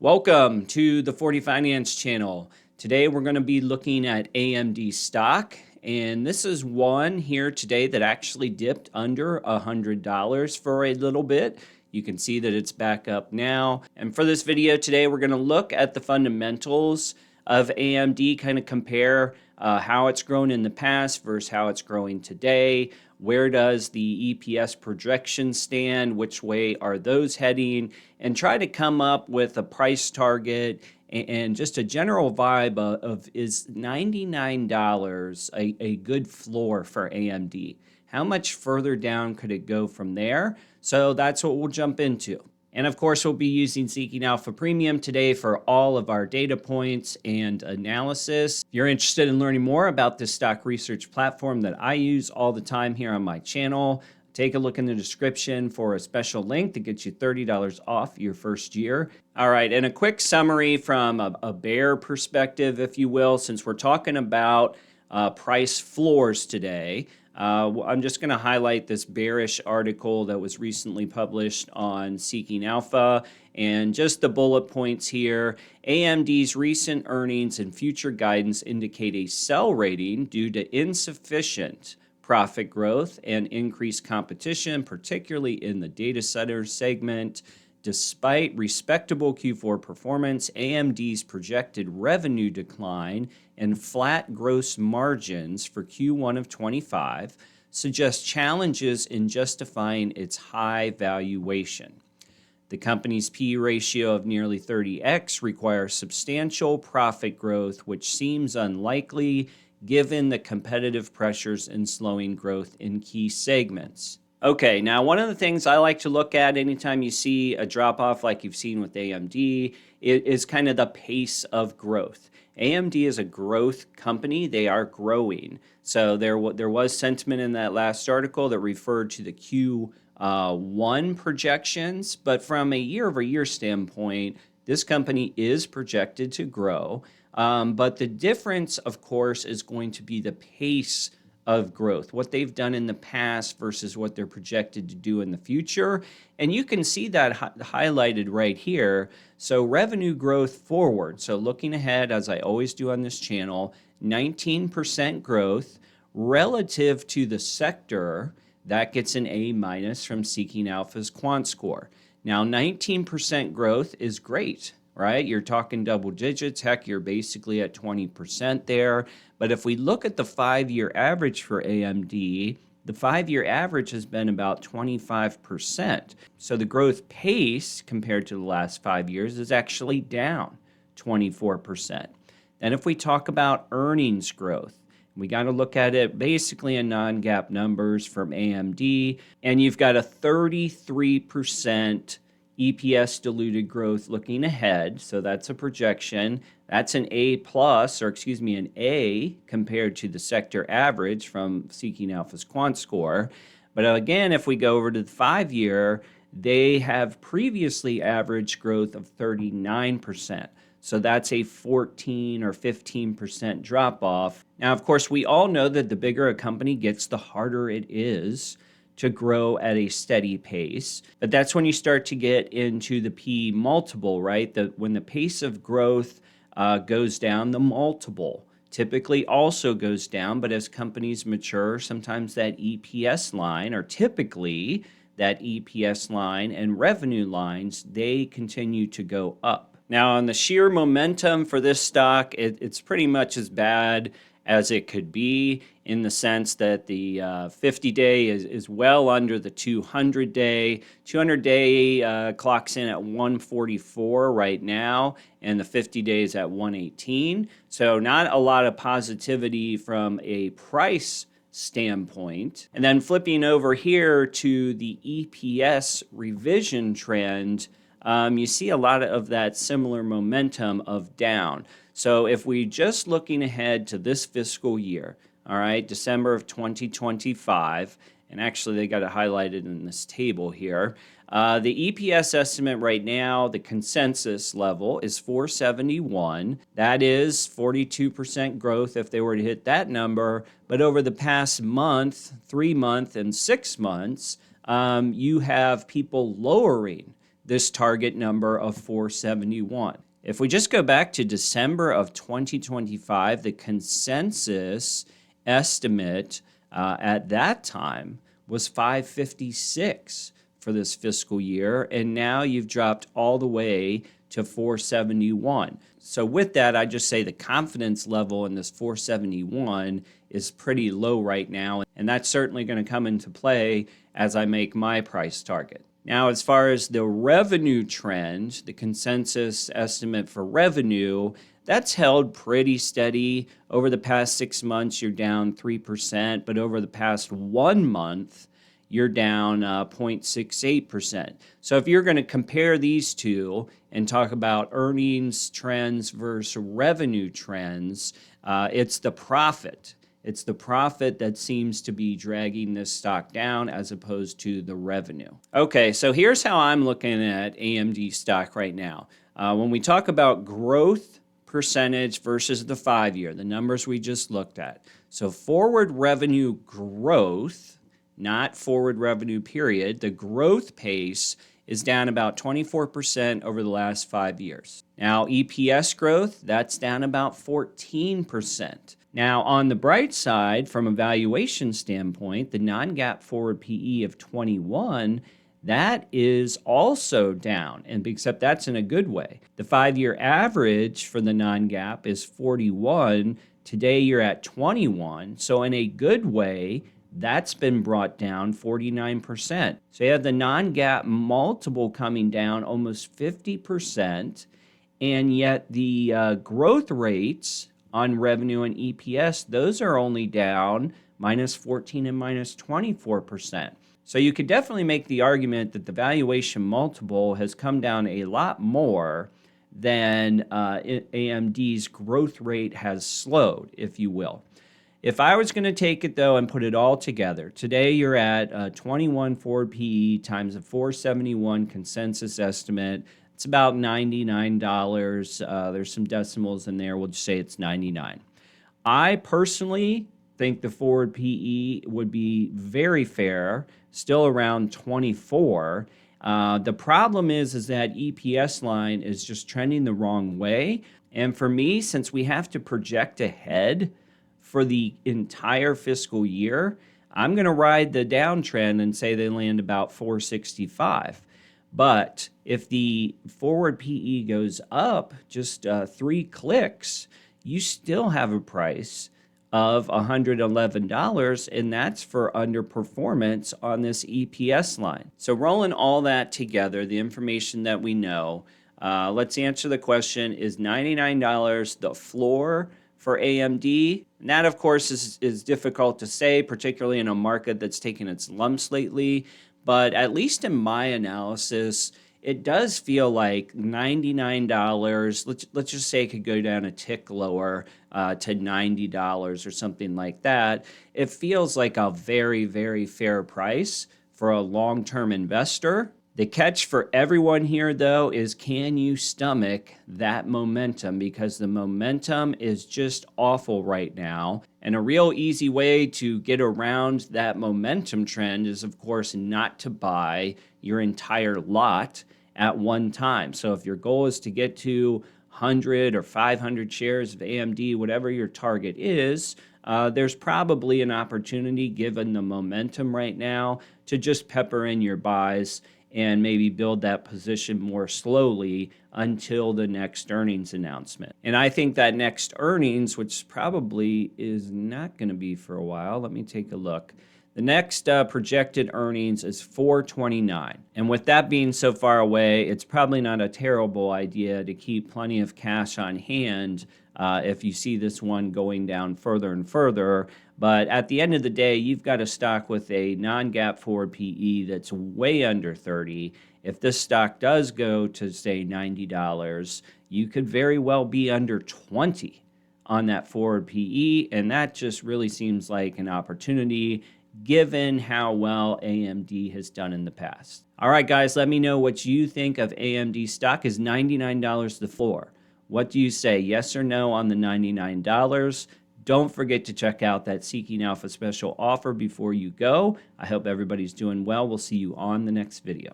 Welcome to the 40 Finance channel. Today we're going to be looking at AMD stock, and this is one here today that actually dipped under $100 for a little bit. You can see that it's back up now. And for this video today, we're going to look at the fundamentals of AMD, kind of compare how it's grown in the past versus how it's growing today. Where does the EPS projection stand? Which way are those heading? And try to come up with a price target and just a general vibe of is $99 a good floor for AMD? How much further down could it go from there? So that's what we'll jump into. And of course, we'll be using SeekingAlpha Premium today for all of our data points and analysis. If you're interested in learning more about this stock research platform that I use all the time here on my channel, take a look in the description for a special link that gets you $30 off your first year. All right, and a quick summary from a bear perspective, if you will, since we're talking about price floors today. I'm just going to highlight this bearish article that was recently published on SeekingAlpha and just the bullet points here. AMD's recent earnings and future guidance indicate a sell rating due to insufficient profit growth and increased competition, particularly in the data center segment. Despite respectable Q4 performance, AMD's projected revenue decline and flat gross margins for Q1 of 25 suggest challenges in justifying its high valuation. The company's P/E ratio of nearly 30x requires substantial profit growth, which seems unlikely given the competitive pressures and slowing growth in key segments. Okay, now one of the things I like to look at anytime you see a drop-off like you've seen with AMD is kind of the pace of growth. AMD is a growth company. They are growing. So there was sentiment in that last article that referred to the Q1 projections, but from a year-over-year standpoint, this company is projected to grow. But the difference, of course, is going to be the pace of growth, what they've done in the past versus what they're projected to do in the future. And you can see that highlighted right here. So revenue growth forward. So looking ahead, as I always do on this channel, 19% growth relative to the sector. That gets an A- from SeekingAlpha's quant score. Now, 19% growth is great, right? You're talking double digits. Heck, you're basically at 20% there. But if we look at the 5-year average for AMD, the 5-year average has been about 25%. So the growth pace compared to the last 5 years is actually down 24%. Then if we talk about earnings growth, we got to look at it basically in non-GAAP numbers from AMD, and you've got a 33% EPS diluted growth looking ahead, so that's a projection. That's an A+, an A compared to the sector average from SeekingAlpha's quant score. But again, if we go over to the 5-year, they have previously averaged growth of 39%. So that's a 14 or 15% drop off. Now, of course, we all know that the bigger a company gets, the harder it is to grow at a steady pace. But that's when you start to get into the P multiple, right? When the pace of growth goes down, the multiple typically also goes down. But as companies mature, sometimes that EPS line, or typically that EPS line and revenue lines, they continue to go up. Now, on the sheer momentum for this stock, it's pretty much as bad as it could be, in the sense that the 50-day is well under the 200-day. 200-day clocks in at 144 right now, and the 50-day is at 118. So not a lot of positivity from a price standpoint. And then flipping over here to the EPS revision trend, you see a lot of that similar momentum of down. So if we just looking ahead to this fiscal year, all right, December of 2025, and actually they got it highlighted in this table here, the EPS estimate right now, the consensus level is 471. That is 42% growth if they were to hit that number. But over the past month, 3 months, and 6 months, you have people lowering this target number of 471. If we just go back to December of 2025, the consensus estimate at that time was 556 for this fiscal year, and now you've dropped all the way to 471. So with that, I just say the confidence level in this 471 is pretty low right now, and that's certainly going to come into play as I make my price target. Now, as far as the revenue trend, the consensus estimate for revenue, that's held pretty steady. Over the past 6 months, you're down 3%, but over the past 1 month, you're down 0.68%. So if you're going to compare these two and talk about earnings trends versus revenue trends, it's the profit. It's the profit that seems to be dragging this stock down as opposed to the revenue. Okay, so here's how I'm looking at AMD stock right now. When we talk about growth percentage versus the 5-year, the numbers we just looked at. So forward revenue growth, not forward revenue period, the growth pace is down about 24% over the last 5 years. Now, EPS growth, that's down about 14%. Now, on the bright side, from a valuation standpoint, the non-GAAP forward PE of 21, that is also down, and except that's in a good way. The 5-year average for the non-GAAP is 41. Today, you're at 21. So in a good way, that's been brought down 49%. So you have the non-GAAP multiple coming down almost 50%, and yet the growth rates on revenue and EPS, those are only down minus 14 and minus 24%. So you could definitely make the argument that the valuation multiple has come down a lot more than AMD's growth rate has slowed, if you will. If I was going to take it, though, and put it all together, today you're at 21 forward PE times a 471 consensus estimate. It's about $99. There's some decimals in there. We'll just say it's 99. I personally think the forward PE would be very fair, still around 24. The problem is that EPS line is just trending the wrong way. And for me, since we have to project ahead for the entire fiscal year, I'm going to ride the downtrend and say they land about 465. But if the forward PE goes up just 3 clicks, you still have a price of $111, and that's for underperformance on this EPS line. So rolling all that together, the information that we know, let's answer the question, is $99 the floor for AMD? And that, of course, is difficult to say, particularly in a market that's taken its lumps lately. But at least in my analysis, it does feel like $99, let's just say it could go down a tick lower to $90 or something like that. It feels like a very, very fair price for a long-term investor. The catch for everyone here, though, is can you stomach that momentum? Because the momentum is just awful right now. And a real easy way to get around that momentum trend is, of course, not to buy your entire lot at one time. So if your goal is to get to 100 or 500 shares of AMD, whatever your target is, there's probably an opportunity, given the momentum right now, to just pepper in your buys and maybe build that position more slowly until the next earnings announcement. And I think that next earnings, which probably is not going to be for a while, let me take a look. The next projected earnings is $4.29. And with that being so far away, it's probably not a terrible idea to keep plenty of cash on hand if you see this one going down further and further. But at the end of the day, you've got a stock with a non-GAAP forward PE that's way under 30. If this stock does go to, say, $90, you could very well be under 20 on that forward PE, and that just really seems like an opportunity given how well AMD has done in the past. All right, guys, let me know what you think of AMD stock. Is $99 the floor? What do you say, yes or no on the $99? Don't forget to check out that Seeking Alpha special offer before you go. I hope everybody's doing well. We'll see you on the next video.